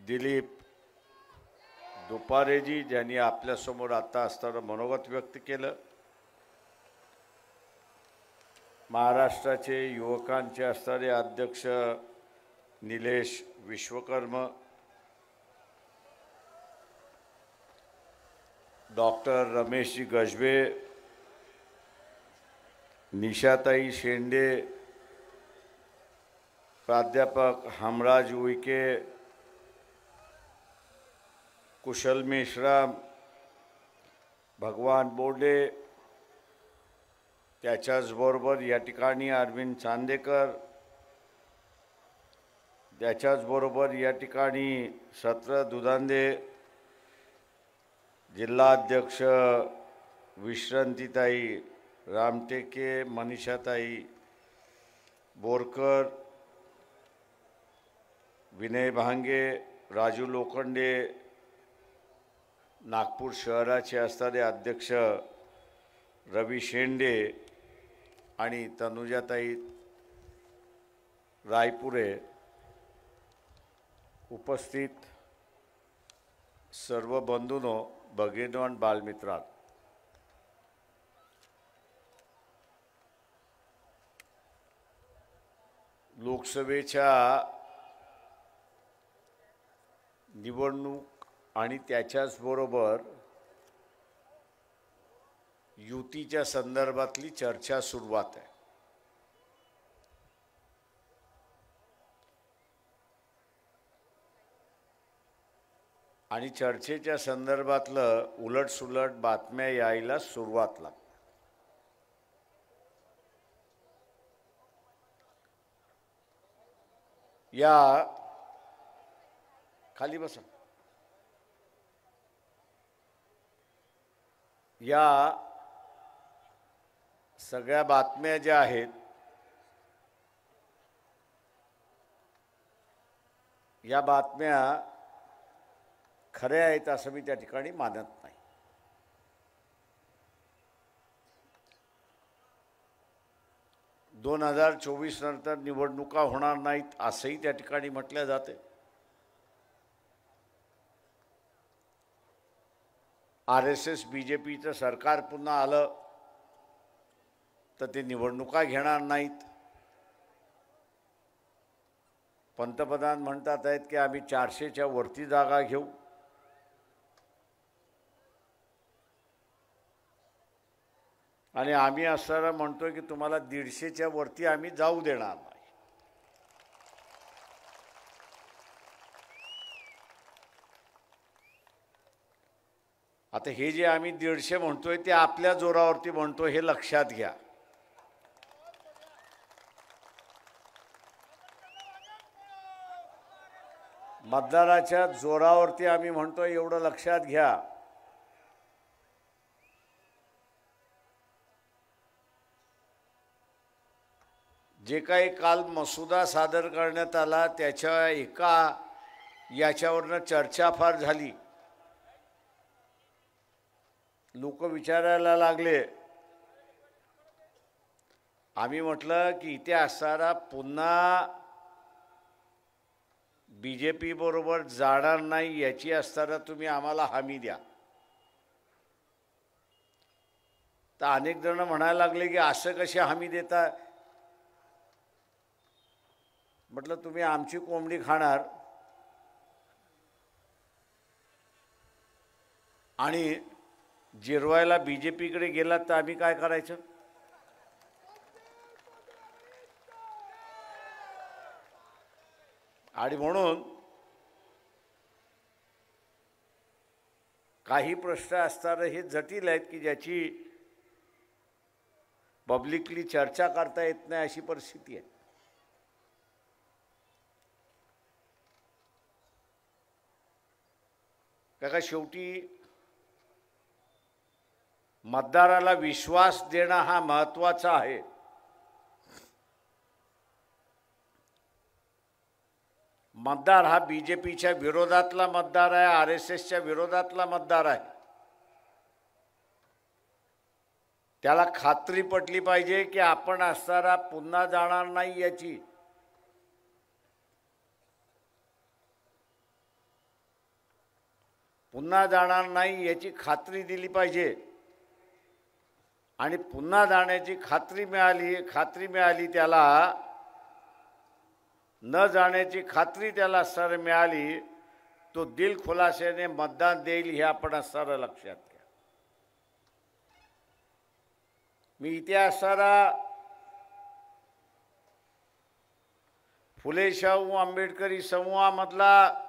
दिलीप दुपारेजी ज्यांनी आपल्यासमोर आता असताना मनोगत व्यक्त केलं। महाराष्ट्राचे युवकांचे असणारे अध्यक्ष निलेश विश्वकर्म, डॉक्टर रमेशजी गजबे, निशाताई शेंडे, प्राध्यापक हमराज उईके, कुशल मेश्राम, भगवान बोर्डे, त्याच्याचबरोबर या ठिकाणी अरविंद चांदेकर, त्याच्याचबरोबर या ठिकाणी सत्र दुधांदे, जिल्हाध्यक्ष विश्रांतीताई रामटेके, मनीषाताई बोरकर, विनय भांगे, राजू लोखंडे, नागपूर शहराचे असणारे अध्यक्ष रवी शेंडे आणि तनुजाताई रायपुरे, उपस्थित सर्व बंधूंनो, भगिनीनो आणि बालमित्रांनो, लोकसभेच्या निवडणूक आणि त्याच्याचबरोबर युतीच्या संदर्भातली चर्चा सुरुवात आहे। आणि चर्चेच्या संदर्भातलं उलटसुलट बातम्या यायला सुरुवात लागली। या खाली बसा। या सगळ्या बातम्या ज्या आहेत या बातम्या खऱ्या आहेत असं मी त्या ठिकाणी मानत नाही। दोन 2024 नंतर निवडणुका होणार नाहीत असंही त्या ठिकाणी म्हटलं जाते। RSS BJPचं सरकार पुन्हा आलं तर ते निवडणुका घेणार नाहीत। पंतप्रधान म्हणतात आहेत की आम्ही 400च्या वरती जागा घेऊ। आणि आम्ही असताना म्हणतोय की तुम्हाला 150च्या वरती आम्ही जाऊ देणार नाही। आता हे जे आम्ही 150 म्हणतोय ते आपल्या जोरावरती म्हणतोय हे लक्षात घ्या। मतदाराच्या जोरावरती आम्ही म्हणतोय एवढं लक्षात घ्या। जे काही काल मसुदा सादर करण्यात आला त्याच्या एका याच्यावरनं चर्चा फार झाली। लोक विचारायला लागले। आम्ही म्हटलं की इथे असणारा पुन्हा BJP बरोबर जाणार नाही याची असताना तुम्ही आम्हाला हमी द्या। तर अनेक जण म्हणायला लागले की असं कशी हमी देता। म्हटलं तुम्ही आमची कोंबडी खाणार आणि जिरवायला BJPकडे गेलात तर आम्ही काय करायचं। आणि म्हणून काही प्रश्न असताना हे जटिल आहेत की ज्याची पब्लिकली चर्चा करता येत नाही अशी परिस्थिती आहे। काका शेवटी मतदाराला विश्वास देणं हा महत्त्वाचा आहे। मतदार हा BJPच्या विरोधातला मतदार आहे, RSSच्या विरोधातला मतदार आहे। त्याला खात्री पटली पाहिजे की आपण असताना पुन्हा जाणार नाही याची। पुन्हा जाणार नाही याची खात्री दिली पाहिजे आणि पुन्हा जाण्याची खात्री मिळाली त्याला, न जाण्याची खात्री त्याला सर मिळाली, तो दिल खुलासेने मतदान देईल हे आपण सर लक्षात घ्या. मी इतिहासाला फुले शाहू आंबेडकरी समूहामधला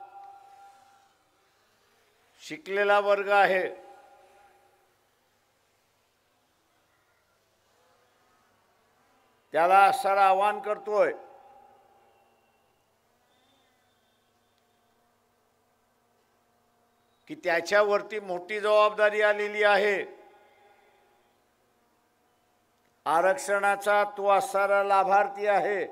शिकलेला वर्ग आहे. त्याला सर आवाहन करतोय की त्याच्यावरती मोठी जबाबदारी आलेली आहे. आरक्षणाचा तो असणारा लाभार्थी आहे.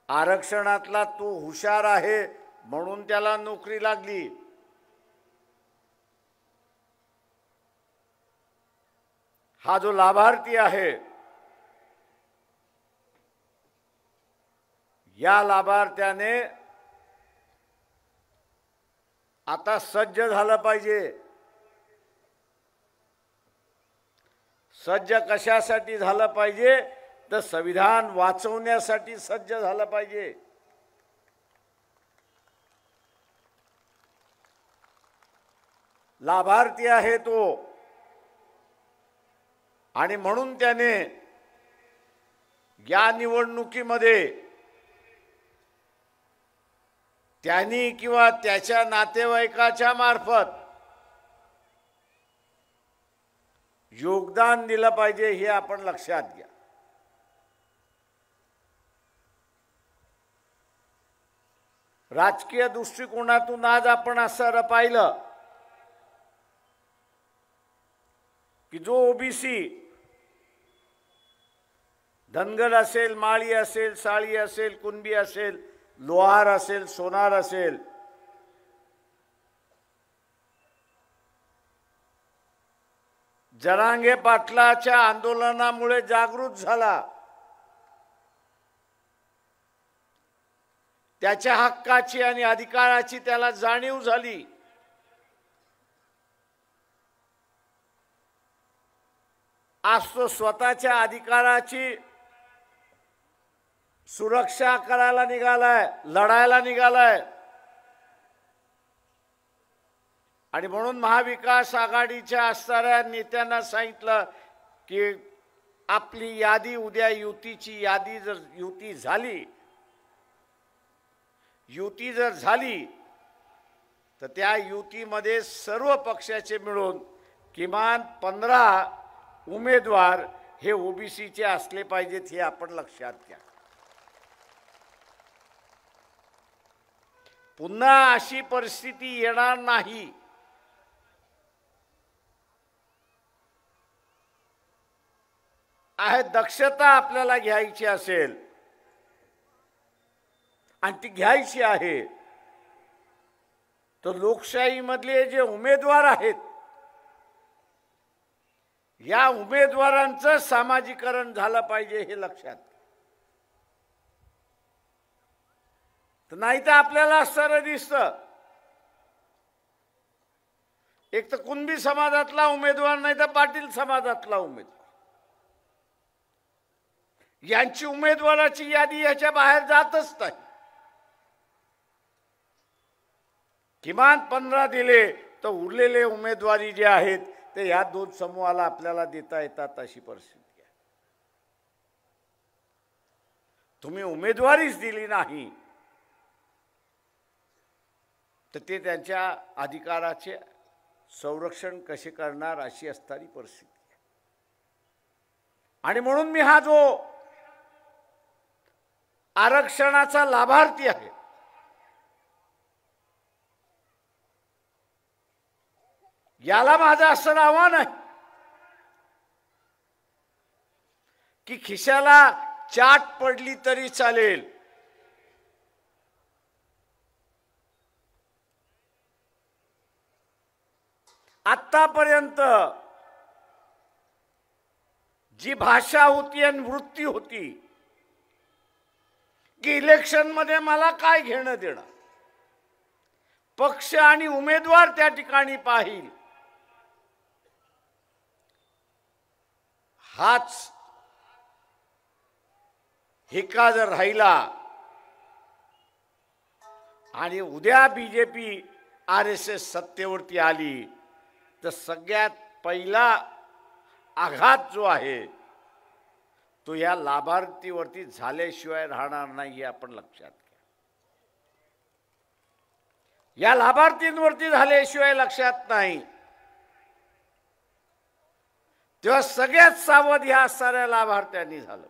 आरक्षणातला तो हुशार आहे म्हणून त्याला नोकरी लागली. हा जो लाभार्थी आहे, या लाभार्थ्याने आता सज्ज झालं पाहिजे. सज्ज कशासाठी झालं पाहिजे तर संविधान वाचवण्यासाठी सज्ज झालं पाहिजे. लाभार्थी आहे तो आणि म्हणून त्याने या निवडणुकीमध्ये त्यांनी किंवा त्याच्या नातेवाईकाच्या मार्फत योगदान दिलं पाहिजे हे आपण लक्षात घ्या. राजकीय दृष्टिकोनातून आज आपण असं पाहिलं की जो ओबीसी धनगर असेल, माळी असेल, साळी असेल, कुणबी असेल, लोहार असेल, सोनार असेल, जरांगे पाटलाच्या आंदोलनामुळे जागृत झाला. त्याच्या हक्काची आणि अधिकाराची त्याला जाणीव झाली. आज तो स्वतःच्या अधिकाराची सुरक्षा करायला निघालाय, लढायला निघालाय. आणि म्हणून महाविकास आघाडीच्या असणाऱ्या नेत्यांना सांगितलं की आपली यादी उद्या युतीची यादी जर युती जर झाली तर त्या युतीमध्ये सर्व पक्षाचे मिळून किमान 15 उमेदवार हे ओबीसीचे असले पाहिजेत हे आपण लक्षात घ्या. पुन्हा अशी परिस्थिती येणार नाही. आहे दक्षता आपल्याला घ्यायची असेल आणि ती घ्यायची आहे तर लोकशाहीमधले जे उमेदवार आहेत या उमेदवारांचं सामाजिकरण झालं पाहिजे हे लक्षात. तर नाही तर आपल्याला सरळ दिसतं एक तर कुणबी समाजातला उमेदवार नाही तर पाटील समाजातला उमेदवार, यांची उमेदवाराची यादी याच्या बाहेर जातच नाही. किमान 15 दिले तर उरलेले उमेदवारी जे आहेत ते या दोन समूहाला आपल्याला देता येतात अशी परिस्थिती आहे. तुम्ही उमेदवारीच दिली नाही तर ते त्यांच्या अधिकाराचे संरक्षण कसे करणार अशी असणारी परिस्थिती आहे. आणि म्हणून मी हा जो आरक्षणाचा लाभार्थी आहे याला माझं असं आव्हान आहे की खिशाला चाट पडली तरी चालेल, आतापर्यंत जी भाषा होती आणि वृत्ती होती की इलेक्शन मध्ये मला काय घेणं देणं, पक्ष आणि उमेदवार त्या ठिकाणी पाहिल, हाच हिक्का जर राहिला आणि उद्या बीजेपी RSS सत्तेवरती आली तर सगळ्यात पहिला आघात जो आहे तो या लाभार्थीवरती झाल्याशिवाय राहणार नाही हे आपण लक्षात घ्या. या लाभार्थींवरती झाल्याशिवाय लक्षात नाही, तेव्हा सगळ्यात सावध ह्या साऱ्या लाभार्थ्यांनी झालं.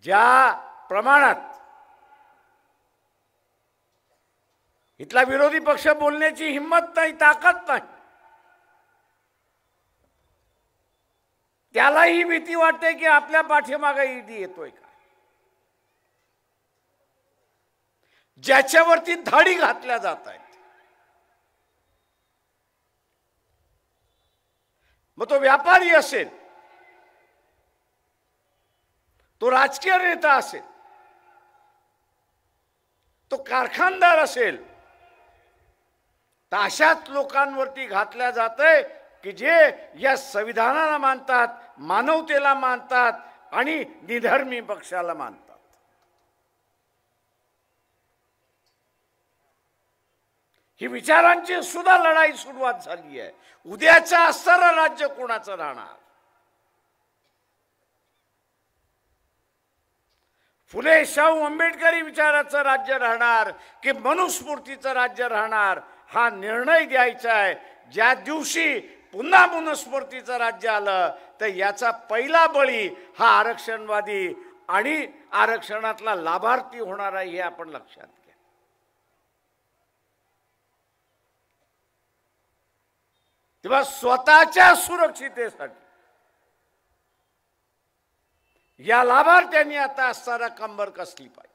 ज्या प्रमाणात इथला विरोधी पक्ष बोलण्याची हिंमत नाही, ताकद नाही, त्यालाही भीती वाटते की आपल्या पाठीमागे ईडी येतोय का. ज्याच्यावरती धाडी घातल्या जात आहेत, मग तो व्यापारी असेल, तो राजकीय नेता असेल, तो कारखानदार असेल, तर अशाच लोकांवरती घातल्या जातंय की जे या संविधानाला मानतात, मानवतेला मानतात आणि निधर्मी पक्षाला मानतात. ही विचारांची सुद्धा लढाई सुरुवात झाली आहे. उद्याचं असणारं राज्य कोणाचं राहणार? फुले शाहू आंबेडकरी विचाराचं राज्य राहणार की मनुस्मृतीचं राज्य राहणार, हा निर्णय द्यायचा आहे. ज्या दिवशी पुन्हा मनुस्मृतीचं राज्य आलं तर याचा पहिला बळी हा आरक्षणवादी आणि आरक्षणातला लाभार्थी होणार आहे, हे आपण लक्षात घ्या. तेव्हा स्वतःच्या सुरक्षितेसाठी या लाभार्थ्यांनी आता असताना कंबर कसली पाहिजे.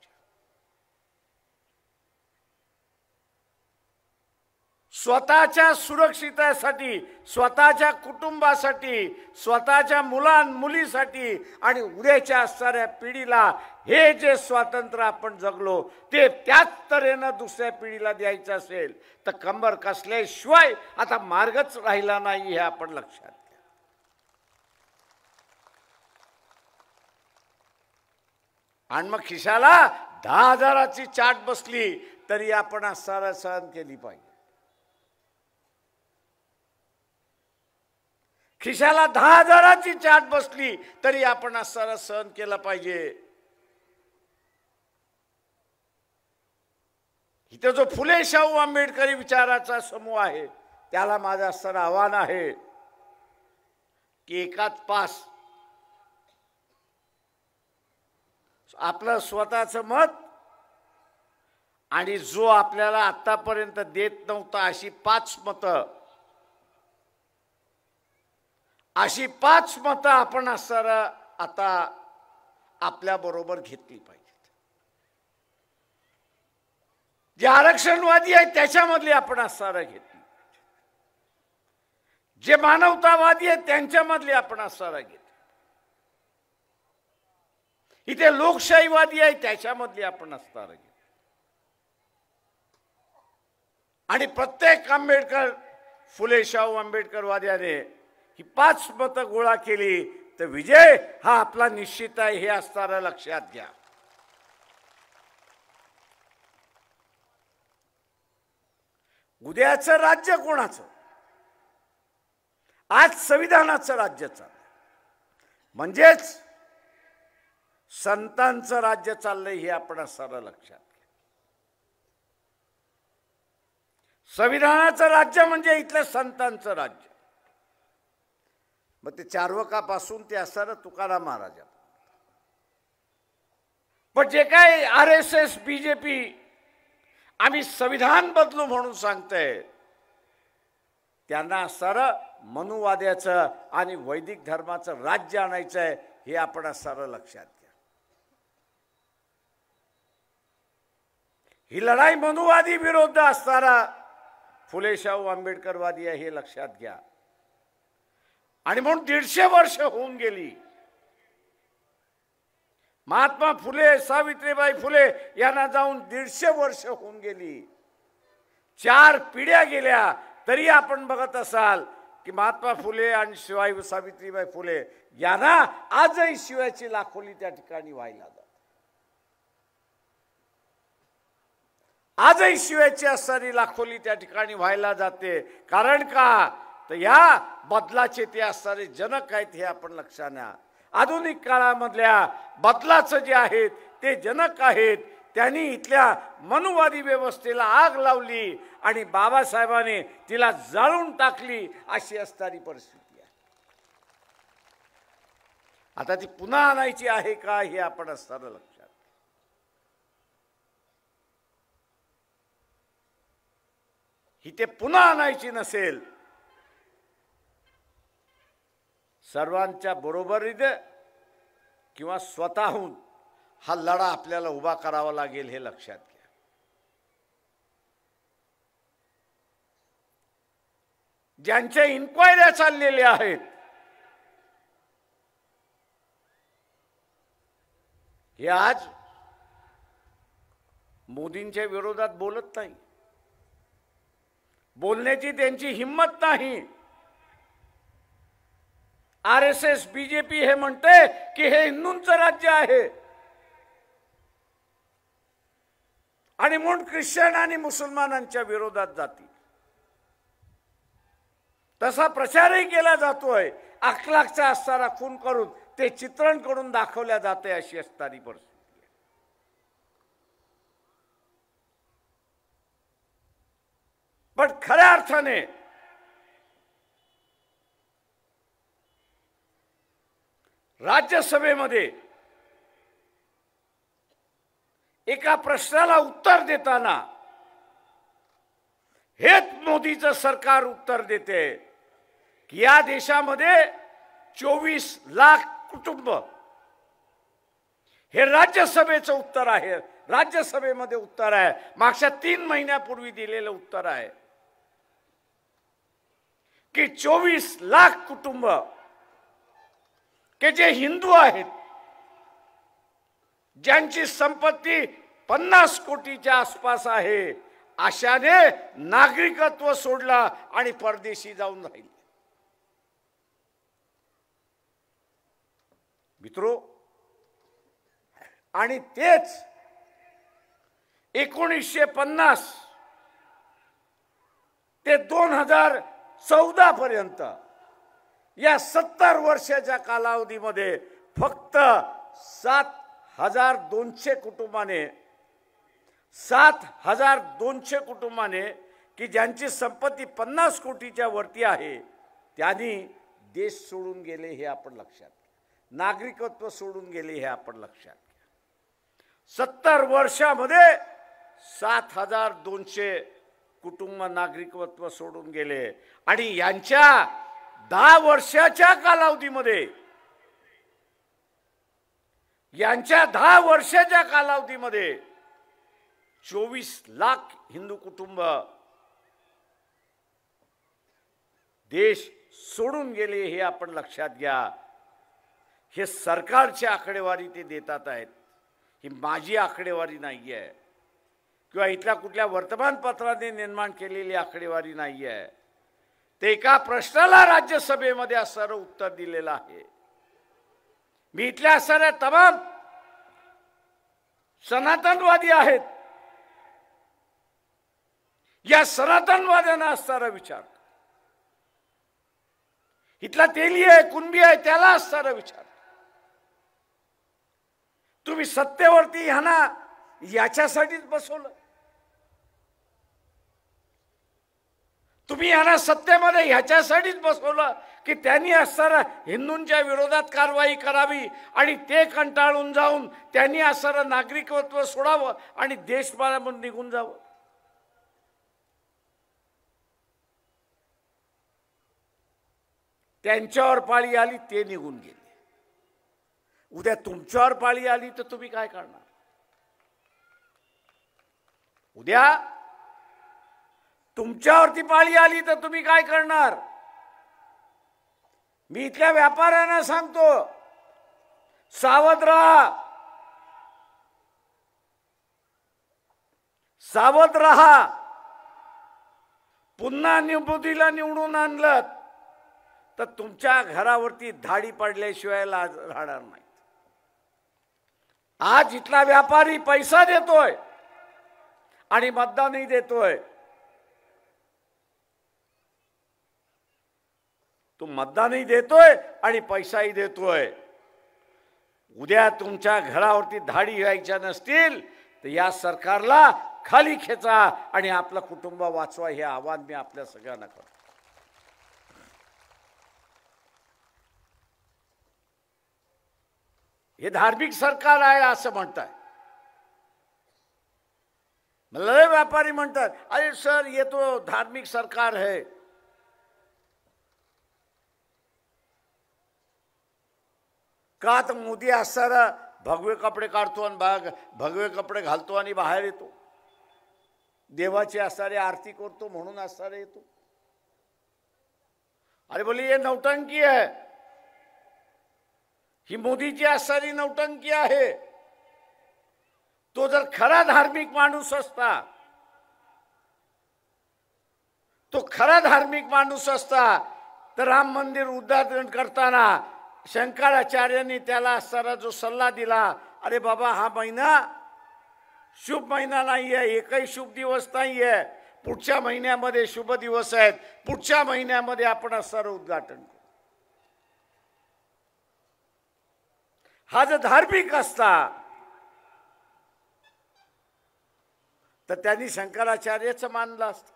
स्वतःच्या सुरक्षितेसाठी, स्वतःच्या कुटुंबासाठी, स्वतःच्या मुलीसाठी आणि उद्याच्या असणाऱ्या पिढीला हे जे स्वातंत्र्य आपण जगलो ते त्याच तऱ्हेनं दुसऱ्या पिढीला द्यायचं असेल तर कंबर कसल्याशिवाय आता मार्गच राहिला नाही, हे आपण लक्षात घ्या. आणि मग खिशाला 10,000ची चाट बसली तरी आपण असणारा सहन केली पाहिजे. खिशाला 10,000ची चाट बसली तरी आपण असणारा सहन केला पाहिजे. इथे जो फुले शाहू आंबेडकरी विचाराचा समूह आहे त्याला माझं असणारं आव्हान आहे की एकाच पास आपलं स्वतःचं मत आणि जो आपल्याला आतापर्यंत देत नव्हता अशी 5 मतं, अशी 5 मतं आपण असणारं आता आपल्या बरोबर घेतली पाहिजेत. जे आरक्षणवादी आहेत त्याच्यामधली आपण असणारं घेतली पाहिजे, जे मानवतावादी आहेत त्यांच्यामधली आपण असणारं घेतली, इथे लोकशाहीवादी आहे त्याच्यामधली आपण असणारं घेतली. आणि प्रत्येक आंबेडकर फुले शाहू आंबेडकरवाद्याने ही 5 मतं गोळा केली तर विजय हा आपला निश्चित आहे, हे असणारं लक्षात घ्या. उद्याचं राज्य कोणाचं? आज संविधानाचं राज्य चाललंय, म्हणजेच संतांचं राज्य चाललंय, हे आपण असणारं लक्षात घ्या. संविधानाचं राज्य म्हणजे इथलं संतांचं राज्य. मग ते चार्वकापासून ते असणारं तुकाराम महाराज, पण जे काय RSS BJP आम्ही संविधान बदलू म्हणून सांगतोय त्यांना असणारं मनुवाद्याचं आणि वैदिक धर्माचं राज्य आणायचं आहे, हे आपण असणारं लक्षात घ्या. ही लढाई मनुवादी विरुद्ध असणारा फुले शाहू आंबेडकरवादी आहे, हे लक्षात घ्या. आणि म्हणून 150 वर्ष होऊन गेली. महात्मा फुले, सावित्रीबाई फुले यांना जाऊन 150 वर्ष होऊन गेली, 4 पिढ्या गेल्या, तरी आपण बघत असाल की महात्मा फुले आणि शिवाय सावित्रीबाई फुले यांना आजही शिव्याची लाखोली त्या ठिकाणी व्हायला जाते. आजही शिव्याची असणारी लाखोली त्या ठिकाणी व्हायला जाते. कारण का तर या बदलाचे ते असणारे जनक आहेत हे आपण लक्षात घ्या. आधुनिक काळामधल्या बदलाचं जे आहेत ते जनक आहेत. त्यांनी इथल्या मनुवादी व्यवस्थेला आग लावली आणि बाबासाहेबांनी तिला जाळून टाकली, अशी असणारी परिस्थिती आहे. आता ती पुन्हा आणायची आहे का हे आपण असणारं लक्षात. ही ते पुन्हा आणायची नसेल, सर्वांच्या बरोबरीने किंवा स्वतःहून हा लढा आपल्याला उभा करावा लागेल हे लक्षात घ्या. ज्यांच्या इन्क्वायऱ्या चाललेल्या आहेत हे आज मोदींच्या विरोधात बोलत नाही, बोलण्याची त्यांची हिम्मत नाही. RSS बीजेपी हे म्हणते की हे हिंदूंचं राज्य आहे आणि म्हणून ख्रिश्चन आणि मुसलमानांच्या विरोधात जाती. तसा प्रचारही केला जातोय. अखलाकचा असणारा खून करून ते चित्रण करून दाखवल्या जाते, अशी असणारी परिस्थिती आहे. पण खऱ्या अर्थाने राज्यसभेमध्ये एका प्रश्नाला उत्तर देताना हेच मोदीचं सरकार उत्तर देते की या देशामध्ये 24 लाख कुटुंब, हे राज्यसभेचं उत्तर आहे. राज्यसभेमध्ये उत्तर आहे, मागच्या 3 महिन्यापूर्वी दिलेलं उत्तर आहे की 24 लाख कुटुंब के जे हिंदू आहेत, ज्यांची संपत्ती 50 कोटीच्या आसपास आहे, अशाने नागरिकत्व सोडलं आणि परदेशी जाऊन राहिले. मित्रो, आणि तेच 1950 ते 2014 पर्यंत या 70 वर्षाच्या कालावधीमध्ये फक्त 7,200 कुटुंबाने की ज्यांची संपत्ती 50 कोटीच्या वरती आहे, त्यांनी देश सोडून गेले हे आपण लक्षात, नागरिकत्व सोडून गेले हे आपण लक्षात. 70 वर्षामध्ये 7,200 कुटुंब नागरिकत्व सोडून गेले आणि यांच्या 10 वर्षाच्या कालावधीमध्ये, यांच्या 10 वर्षाच्या कालावधीमध्ये 24 लाख हिंदू कुटुंब देश सोडून गेले हे आपण लक्षात घ्या. हे सरकारची आकडेवारी ते देतात आहेत, ही माझी आकडेवारी नाही आहे किंवा इथल्या कुठल्या वर्तमानपत्राने निर्माण केलेली आकडेवारी नाही आहे. ते एका प्रश्नाला राज्यसभेमध्ये असणारं उत्तर दिलेलं आहे. मी इथल्या असणाऱ्या तमाम सनातनवादी आहेत, या सनातनवाद्यांना असणारा विचार, इथला तेली आहे, कुणबी आहे, त्याला असणारा विचार. तुम्ही सत्तेवरती ह्यांना याच्यासाठीच बसवलं, तुम्ही यांना सत्तेमध्ये ह्याच्यासाठीच बसवलं की त्यांनी असणारा हिंदूंच्या विरोधात कारवाई करावी आणि ते कंटाळून जाऊन त्यांनी असणारं नागरिकत्व सोडावं आणि देशभरामधून निघून जावं. त्यांच्यावर पाळी आली, ते निघून गेले. उद्या तुमच्यावर पाळी आली तर तुम्ही काय करणार? उद्या तुमच्यावरती पाळी आली तर तुम्ही काय करणार? मी इथल्या व्यापाऱ्यांना सांगतो, सावध राहा. सावध रहा. पुन्हा मोदीला निवडून आणलं तर तुमच्या घरावरती धाडी पडल्याशिवाय लाज राहणार नाही. आज इथला व्यापारी पैसा देतोय आणि मतदानही देतोय. तो मतदानही देतोय आणि पैसाही देतोय. उद्या तुमच्या घरावरती धाडी व्हायच्या नसतील तर या सरकारला खाली खेचा आणि आपलं कुटुंब वाचवा हे आवाहन मी आपल्या सगळ्यांना करतो. हे धार्मिक सरकार आहे असं म्हणतात. मला व्यापारी म्हणतात अरे सर ये तो धार्मिक सरकार है. का तर मोदी असताना भगवे कपडे काढतो आणि भगवे कपडे घालतो आणि बाहेर येतो. देवाची असणारी आरती करतो म्हणून असणारा येतो. अरे बोले ये नौटंकी है. ही मोदीची असणारी नौटंकी आहे. तो जर खरा धार्मिक माणूस असता, तो खरा धार्मिक माणूस असता तर राम मंदिर उद्घाटन करताना शंकराचार्यांनी त्याला असणारा जो सल्ला दिला, अरे बाबा हा महिना शुभ महिना नाही आहे, एकही शुभ दिवस नाही आहे, पुढच्या महिन्यामध्ये शुभ दिवस आहेत, पुढच्या महिन्यामध्ये आपण असणारं उद्घाटन करू. हा जर धार्मिक असता तर त्यांनी शंकराचार्याचं मानलं असतं.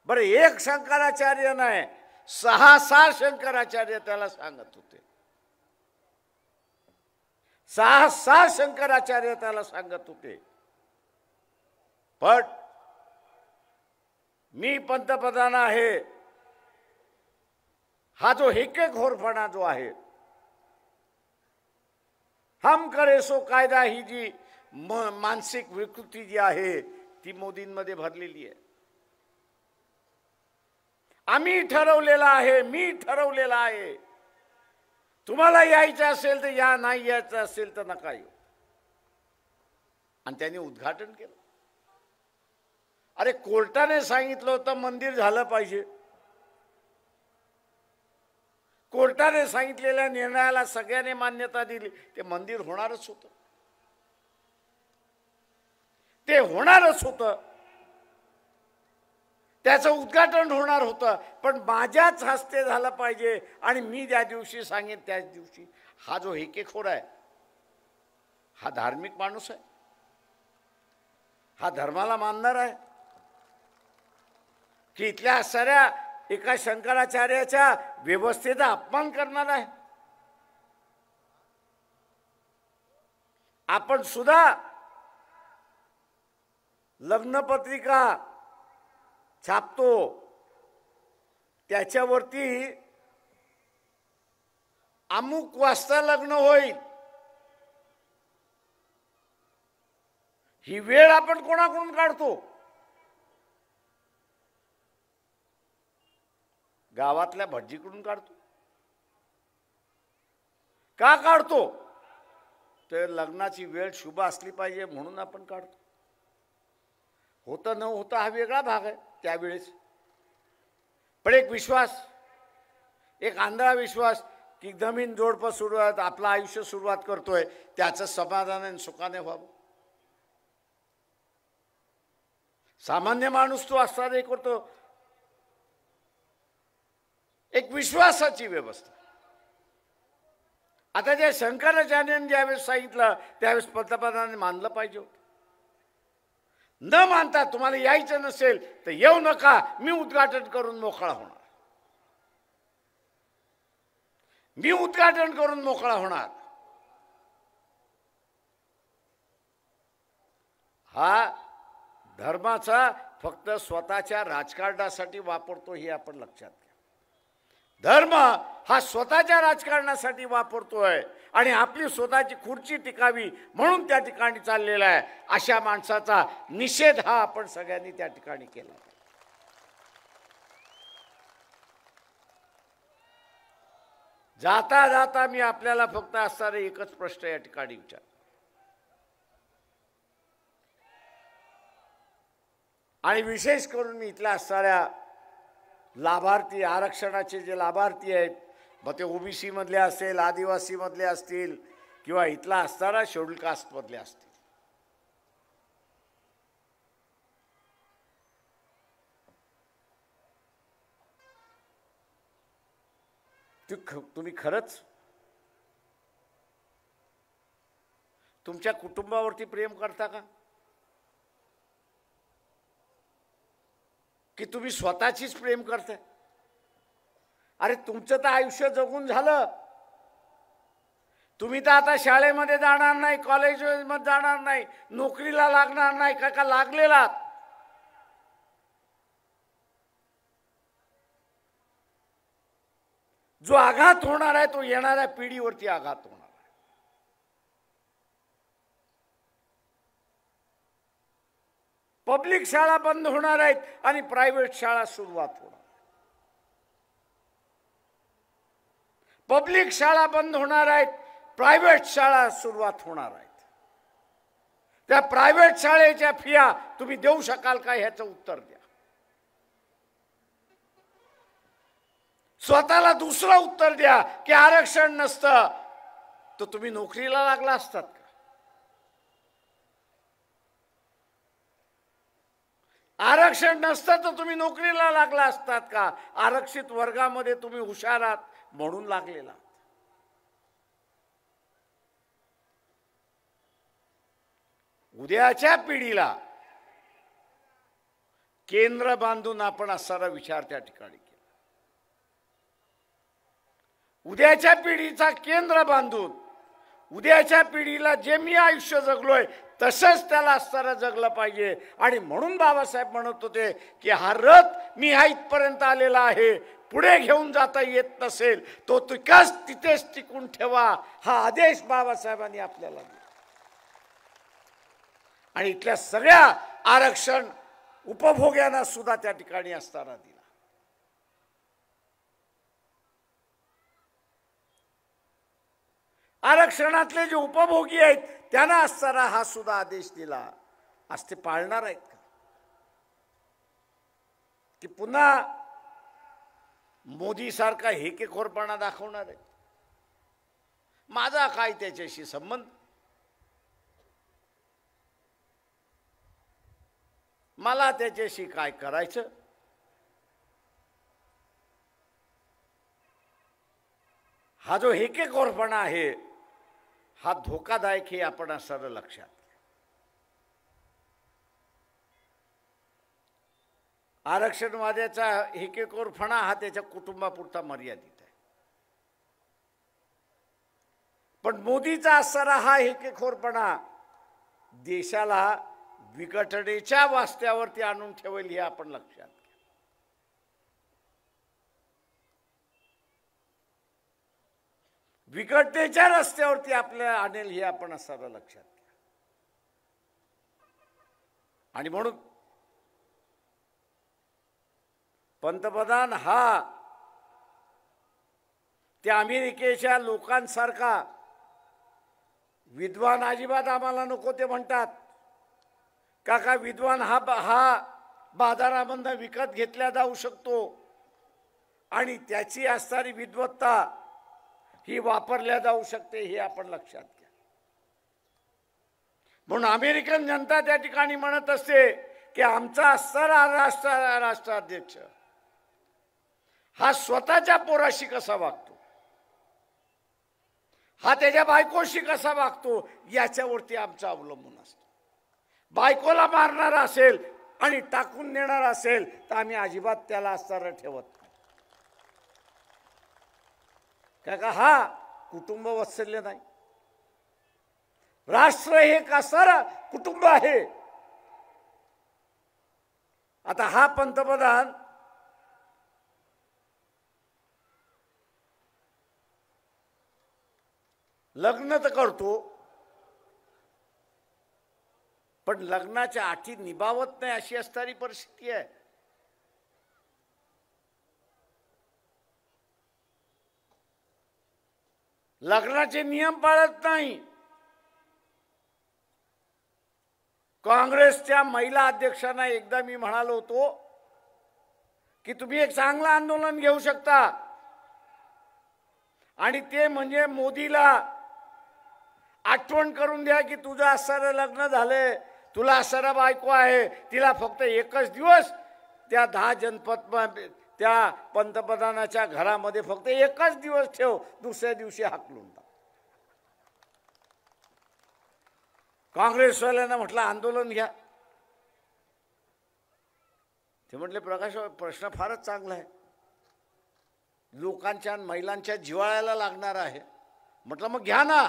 बरं एक शंकराचार्य नाही, 6 शंकराचार्य त्याला सांगत होते. 6 शंकराचार्य त्याला सांगत होते. पण मी पंतप्रधान आहे हा जो हेकेखोरपणा जो आहे, हम करे सो कायदा ही जी मानसिक विकृती जी आहे ती मोदींमध्ये भरलेली आहे. आम्ही ठरवलेला आहे, मी ठरवलेला आहे, तुम्हाला यायचं असेल तर या, नाही यायचं असेल तर नका येऊ. आणि त्यांनी उद्घाटन केलं. अरे कोर्टाने सांगितलं होतं मंदिर झालं पाहिजे. कोर्टाने सांगितलेल्या निर्णयाला सगळ्यांनी मान्यता दिली. ते मंदिर होणारच होतं, ते होणारच होतं, त्याचं उद्घाटन होणार होतं. पण माझ्याच हस्ते झालं पाहिजे आणि मी ज्या दिवशी सांगेन त्याच दिवशी. हा जो हेकेखोर आहे हा धार्मिक माणूस आहे, हा धर्माला मानणार आहे की इथल्या साऱ्या एका शंकराचार्याच्या व्यवस्थेचा अपमान करणार आहे. आपण सुद्धा लग्नपत्रिका छापतो, त्याच्यावरती अमुक वाजता लग्न होईल ही वेळ आपण कोणाकडून काढतो? गावातल्या भटजीकडून काढतो. का काढतो? तर लग्नाची वेळ शुभ असली पाहिजे म्हणून आपण काढतो. होतं न होतं हा वेगळा भाग आहे त्यावेळेस. पण एक विश्वास, एक आंधळा विश्वास की जमीन जोडपं सुरुवात आपलं आयुष्य सुरुवात करतोय त्याचं समाधान आणि सुखाने व्हावं. सामान्य माणूस तो असताना करतो एक विश्वासाची व्यवस्था. आता ज्या शंकराचार्यांनी ज्यावेळेस सांगितलं त्यावेळेस पंतप्रधानांनी मानलं पाहिजे होतं. न मानता तुम्हाला यायचं नसेल तर येऊ नका, मी उद्घाटन करून मोकळा होणार, मी उद्घाटन करून मोकळा होणार. हा धर्माचा फक्त स्वतःच्या राजकारणासाठी वापरतो हे आपण लक्षात घ्या. धर्म हा स्वतःच्या राजकारणासाठी वापरतोय आणि आपली स्वतःची खुर्ची टिकावी म्हणून त्या ठिकाणी चाललेला आहे. अशा माणसाचा निषेध हा आपण सगळ्यांनी त्या ठिकाणी केला. जाता जाता मी आपल्याला फक्त असणारा एकच प्रश्न या ठिकाणी विचार. आणि विशेष करून मी इथल्या असणाऱ्या लाभार्थी, आरक्षणाचे जे लाभार्थी आहेत, मग ते ओबीसी मधले असेल, आदिवासी मधले असतील किंवा इथला असणारा शेड्यूल कास्ट मधले असतील, तुम्ही खरंच तुमच्या कुटुंबावरती प्रेम करता का? की तुम्ही स्वतःचीच प्रेम करताय? अरे तुमचं तर आयुष्य जगून झालं. तुम्ही तर आता शाळेमध्ये जाणार नाही, कॉलेजमध्ये जाणार नाही, नोकरीला लागणार नाही का लागलेला? जो आघात होणार आहे तो येणाऱ्या पिढीवरती आघात होणार आहे. पब्लिक शाळा बंद होणार आहेत आणि प्रायव्हेट शाळा सुरुवात होणार. पब्लिक शाळा बंद होणार आहेत, प्रायव्हेट शाळा सुरुवात होणार आहेत. त्या प्रायव्हेट शाळेच्या फिया तुम्ही देऊ शकाल का ह्याचं उत्तर द्या. स्वतःला दुसरं उत्तर द्या की आरक्षण नसतं तर तुम्ही नोकरीला लागला असतात का? आरक्षण नसतं तर तुम्ही नोकरीला लागला असतात का? आरक्षित वर्गामध्ये तुम्ही हुशार आहात म्हणून लागलेला. उद्याच्या पिढीला केंद्र बांधून आपण असारा विचार त्या ठिकाणी केला. उद्याच्या पिढीचा केंद्र बांधून उद्याच्या पिढीला जे मी आयुष्य जगलोय तसंच त्याला असताना जगलं पाहिजे. आणि म्हणून बाबासाहेब म्हणत होते की हा रथ मी हा इथपर्यंत आलेला आहे, पुढे घेऊन जाता येत नसेल तो तिथेच टिकून ठेवा, हा आदेश बाबासाहेबांनी आपल्याला दिला. आणि इथल्या सगळ्या आरक्षण उपभोग्यांना सुद्धा त्या ठिकाणी असताना दिला. आरक्षणातले जे उपभोगी आहेत त्यांना असताना हा सुद्धा आदेश दिला. आज ते पाळणार आहेत का? की पुन्हा मोदी सारखा हेकेखोरपणा दाखवणार आहे? माझा काय त्याच्याशी संबंध? मला त्याच्याशी काय करायचं? हा जो हेकेखोरपणा आहे हा धोकादायक हे आपण असं लक्षात घ्या. आरक्षणवाद्याचा हेकेखोरपणा हा त्याच्या कुटुंबापुरता मर्यादित आहे, पण मोदीचा असणारा हा हेकेखोरपणा देशाला विघटनेच्या वास्त्यावरती आणून ठेवेल हे आपण लक्षात घ्या. विघटनेच्या रस्त्यावरती आपल्याला आणेल हे आपण असं लक्षात घ्या. आणि म्हणून पंतप्रधान हा त्या अमेरिकेच्या लोकांसारखा विद्वान अजिबात आम्हाला नको ते म्हणतात. का विद्वान हा बाजारामधून विकत घेतला जाऊ शकतो आणि त्याची असणारी विद्वत्ता ही वापरल्या जाऊ शकते हे आपण लक्षात घ्या. म्हणून अमेरिकन जनता त्या ठिकाणी म्हणत असते की आमचा असणारा राष्ट्राध्यक्ष हा स्वतःच्या पोराशी कसा वागतो, हा त्याच्या बायकोशी कसा वागतो याच्यावरती आमचं अवलंबून असतं. बायकोला मारणार असेल आणि टाकून देणार असेल तर आम्ही अजिबात त्याला असणारा ठेवत नाही. का हा कुटुंब वात्सल्य नाही. राष्ट्र हे एक असणारा कुटुंब आहे. आता हा पंतप्रधान लग्न तर करतो पण लग्नाच्या अटी निभावत नाही अशी असणारी परिस्थिती आहे. लग्नाचे नियम पाळत नाही. काँग्रेसच्या महिला अध्यक्षांना एकदा मी म्हणालो होतो की तुम्ही एक चांगलं आंदोलन घेऊ शकता, आणि ते म्हणजे मोदीला आठवण करून द्या की तुझं असणारं लग्न झालंय, तुला असणारा बायको आहे, तिला फक्त एकच दिवस त्या 10 जनपद त्या पंतप्रधानाच्या घरामध्ये फक्त एकच दिवस ठेव, दुसऱ्या दिवशी हाकलून टाक. काँग्रेसवाल्यांना म्हटलं आंदोलन घ्या. ते म्हटले प्रकाश प्रश्न फारच चांगला आहे, लोकांच्या महिलांच्या जिव्हाळ्याला लागणार आहे. म्हटलं मग घ्या ना.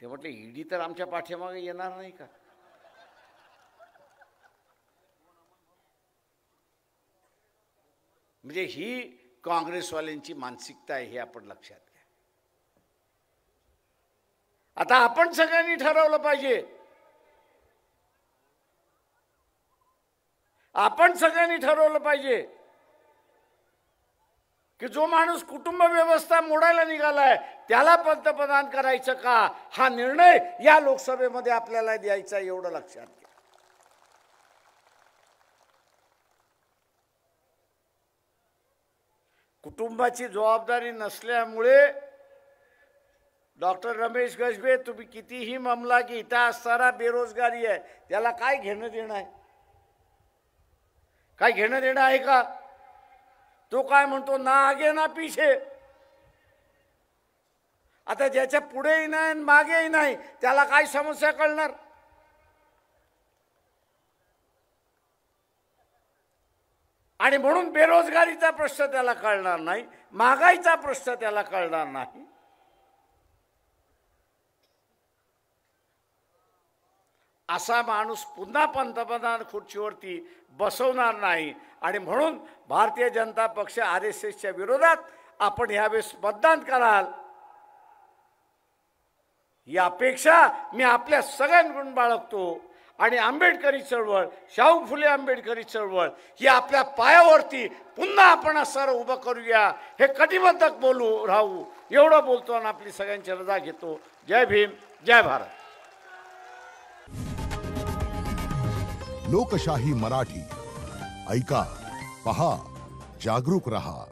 ते म्हटले ईडी तर आमच्या पाठीमागे येणार नाही का? म्हणजे ही काँग्रेसवाल्यांची मानसिकता आहे, हे आपण लक्षात घ्या. आता आपण सगळ्यांनी ठरवलं पाहिजे, आपण सगळ्यांनी ठरवलं पाहिजे की जो माणूस कुटुंब व्यवस्था मोडायला निघालाय त्याला पंतप्रधान करायचं का, हा निर्णय या लोकसभेमध्ये आपल्याला द्यायचा, एवढं लक्षात घ्या. कुटुंबाची जबाबदारी नसल्यामुळे डॉक्टर रमेश गजबे तुम्ही कितीही मामला की इथं असणारा बेरोजगारी आहे त्याला काय घेणं देणं आहे? काय घेणं देणं आहे का? तो काय म्हणतो, ना आगे ना पीछे. आता ज्याच्या पुढेही नाही मागेही नाही त्याला काय समस्या कळणार? आणि म्हणून बेरोजगारीचा प्रश्न त्याला कळणार नाही, महागाईचा प्रश्न त्याला कळणार नाही. असा माणूस पुन्हा पंतप्रधान खुर्चीवरती बसवणार नाही. आणि म्हणून भारतीय जनता पक्ष RSSच्या विरोधात आपण यावेळेस मतदान कराल ही अपेक्षा मी आपल्या सगळ्यांकडून बाळगतो. आणि आंबेडकरी चळवळ, शाहू फुले आंबेडकरी चळवळ ही आपल्या पायावरती पुन्हा आपण असं उभं करूया, हे कटिबद्ध बोलू राहू, एवढं बोलतो आणि आपली सगळ्यांची रजा घेतो. जय भीम, जय भारत. लोकशाही मराठी ऐका, पहा, जागरूक रहा.